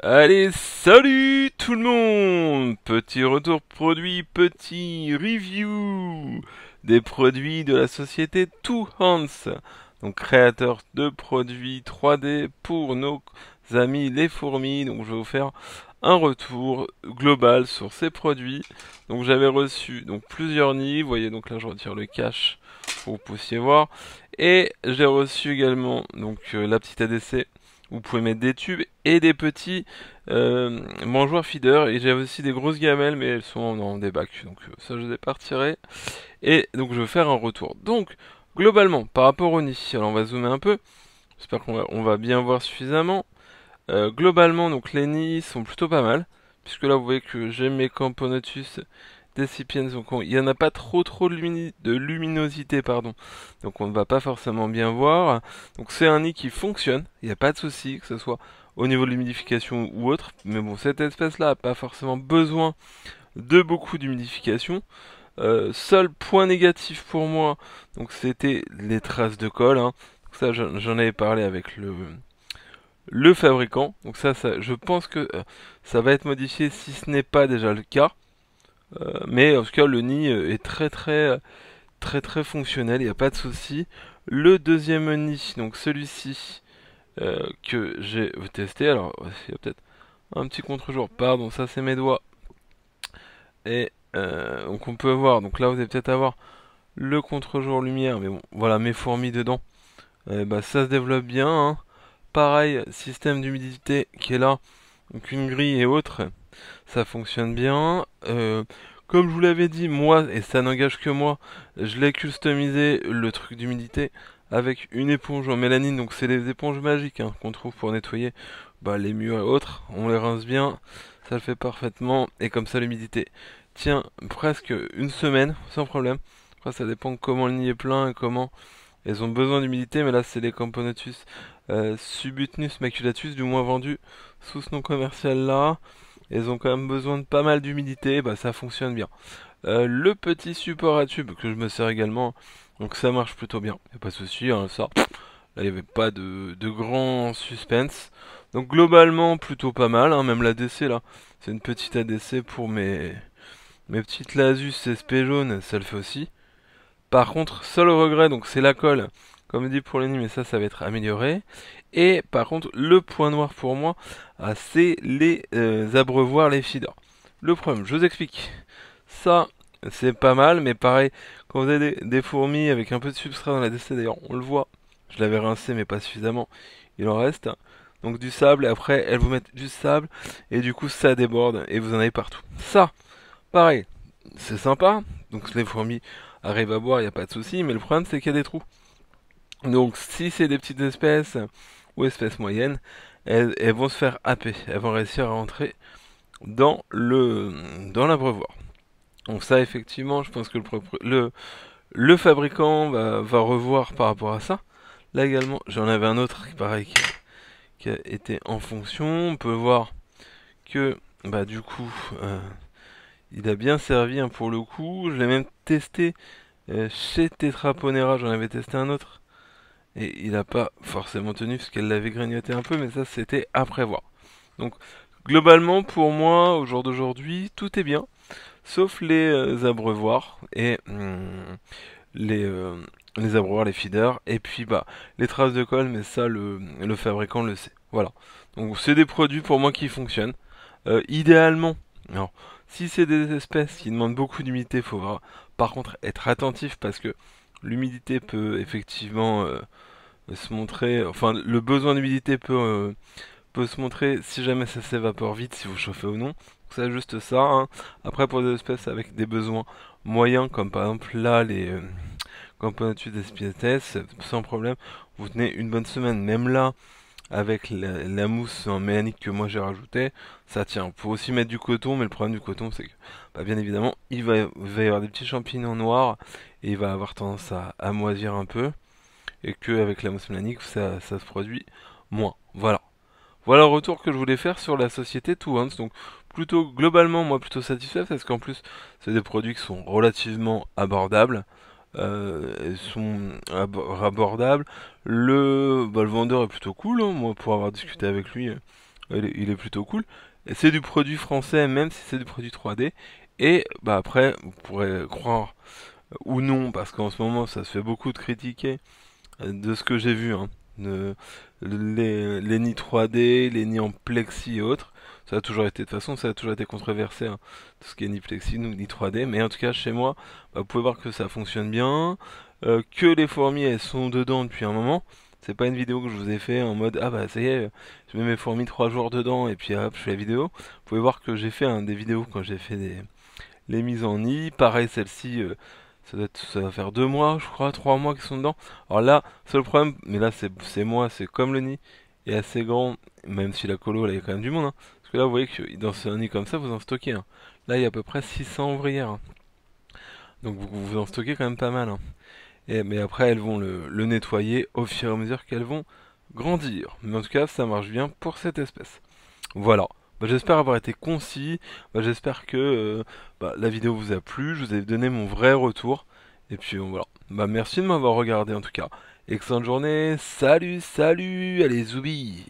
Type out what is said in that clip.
Allez, salut tout le monde! Petit retour produit, petit review des produits de la société Two Hands, donc créateur de produits 3D pour nos amis les fourmis. Donc je vais vous faire un retour global sur ces produits. Donc j'avais reçu donc plusieurs nids, vous voyez, donc là je retire le cache pour que vous puissiez voir, et j'ai reçu également donc la petite ADC. Vous pouvez mettre des tubes et des petits mangeoires feeder. Et j'avais aussi des grosses gamelles, mais elles sont dans des bacs. Donc ça, je les ai pas retirées. Et donc, je vais faire un retour. Donc, globalement, par rapport au nid, alors on va zoomer un peu. J'espère qu'on va bien voir suffisamment. Globalement, donc les nids sont plutôt pas mal. Puisque là, vous voyez que j'ai mes Camponotus Decipiens, donc il n'y en a pas trop de luminosité, pardon. Donc on ne va pas forcément bien voir. Donc c'est un nid qui fonctionne, il n'y a pas de souci, que ce soit au niveau de l'humidification ou autre. Mais bon, cette espèce-là n'a pas forcément besoin de beaucoup d'humidification. Seul point négatif pour moi, donc c'était les traces de colle, hein. Donc ça, j'en avais parlé avec le fabricant. Donc ça, je pense que ça va être modifié si ce n'est pas déjà le cas. Mais en tout cas, le nid est très fonctionnel, il n'y a pas de souci. Le deuxième nid, donc celui-ci que j'ai testé, alors il y a peut-être un petit contre-jour, pardon, ça c'est mes doigts. Et donc on peut voir, donc là vous allez peut-être avoir le contre-jour lumière, mais bon, voilà mes fourmis dedans. Bah, ça se développe bien, hein. Pareil, système d'humidité qui est là, donc une grille et autres, ça fonctionne bien. Comme je vous l'avais dit, moi, et ça n'engage que moi, je l'ai customisé le truc d'humidité avec une éponge en mélanine. Donc c'est les éponges magiques hein, qu'on trouve pour nettoyer bah, les murs et autres. On les rince bien, ça le fait parfaitement. Et comme ça l'humidité tient presque une semaine sans problème. Après ça dépend comment le nid est plein et comment elles ont besoin d'humidité. Mais là c'est les Camponotus Subutnus maculatus, du moins vendus sous ce nom commercial là. Elles ont quand même besoin de pas mal d'humidité, bah ça fonctionne bien. Le petit support à tube que je me sers également, donc ça marche plutôt bien. Y a pas de souci, hein, ça. Là il n'y avait pas de grand suspense. Donc globalement plutôt pas mal, hein, même l'ADC là. C'est une petite ADC pour mes petites Lasus SP jaune, ça le fait aussi. Par contre, seul regret, donc c'est la colle, comme dit pour les nids, mais ça va être amélioré. Et par contre, le point noir pour moi, c'est les abreuvoirs, les feeders. Le problème, je vous explique. Ça, c'est pas mal, mais pareil, quand vous avez des fourmis avec un peu de substrat dans la décès, d'ailleurs, on le voit. Je l'avais rincé, mais pas suffisamment. Il en reste. Donc du sable, et après, elles vous mettent du sable, et du coup, ça déborde, et vous en avez partout. Ça, pareil, c'est sympa. Donc les fourmis arrivent à boire, il n'y a pas de souci, mais le problème, c'est qu'il y a des trous. Donc si c'est des petites espèces ou espèces moyennes, elles vont se faire happer, elles vont réussir à entrer dans l'abreuvoir. Donc ça effectivement, je pense que le fabricant va revoir par rapport à ça. Là également, j'en avais un autre pareil qui a été en fonction. On peut voir que bah du coup il a bien servi hein, pour le coup. Je l'ai même testé chez Tetraponera, j'en avais testé un autre. Et il n'a pas forcément tenu parce qu'elle l'avait grignoté un peu, mais ça c'était à prévoir. Donc globalement pour moi, au jour d'aujourd'hui, tout est bien, sauf les abreuvoirs et les abreuvoirs, les feeders, et puis bah les traces de colle, mais ça le fabricant le sait. Voilà. Donc c'est des produits pour moi qui fonctionnent. Idéalement, alors si c'est des espèces qui demandent beaucoup d'humidité, il faudra par contre être attentif parce que l'humidité peut effectivement se montrer, enfin le besoin d'humidité peut se montrer si jamais ça s'évapore vite, si vous chauffez ou non. C'est juste ça, hein. Après pour des espèces avec des besoins moyens, comme par exemple là les Camponotus espinettes, sans problème, vous tenez une bonne semaine. Même là, avec la mousse en mécanique que moi j'ai rajouté, ça tient. Faut aussi mettre du coton, mais le problème du coton c'est que bah, bien évidemment il va y avoir des petits champignons noirs et il va avoir tendance à moisir un peu et qu'avec la mousse mécanique ça se produit moins. Voilà. Voilà le retour que je voulais faire sur la société Two Hands. Donc plutôt globalement moi plutôt satisfait parce qu'en plus c'est des produits qui sont relativement abordables. Ils sont abordables. Le vendeur est plutôt cool, hein, moi pour avoir discuté avec lui. il est plutôt cool. Et c'est du produit français, même si c'est du produit 3D. Et bah après, vous pourrez croire ou non, parce qu'en ce moment ça se fait beaucoup de critiquer de ce que j'ai vu, hein. De- les nids 3D, les nids en plexi et autres. Ça a toujours été, de toute façon, ça a toujours été controversé, hein, tout ce qui est nid plexi, ou nid 3D. Mais en tout cas, chez moi, bah, vous pouvez voir que ça fonctionne bien, que les fourmis elles sont dedans depuis un moment. C'est pas une vidéo que je vous ai fait en mode ah bah ça y est, je mets mes fourmis 3 jours dedans et puis hop je fais la vidéo. Vous pouvez voir que j'ai fait des vidéos quand j'ai fait les mises en nid. Pareil celle-ci, ça va faire 2 mois, je crois, 3 mois qu'ils sont dedans. Alors là, seul problème, mais là c'est moi, c'est comme le nid est assez grand, même si la colo là il y a quand même du monde, hein. Parce que là vous voyez que dans un nid comme ça vous en stockez, hein. Là il y a à peu près 600 ouvrières, hein. Donc vous en stockez quand même pas mal, hein. Mais après elles vont le nettoyer au fur et à mesure qu'elles vont grandir. Mais en tout cas ça marche bien pour cette espèce. Voilà. Bah, j'espère avoir été concis. Bah, j'espère que la vidéo vous a plu. Je vous ai donné mon vrai retour. Et puis voilà. Bah, merci de m'avoir regardé en tout cas. Excellente journée. Salut, salut. Allez, zoubi.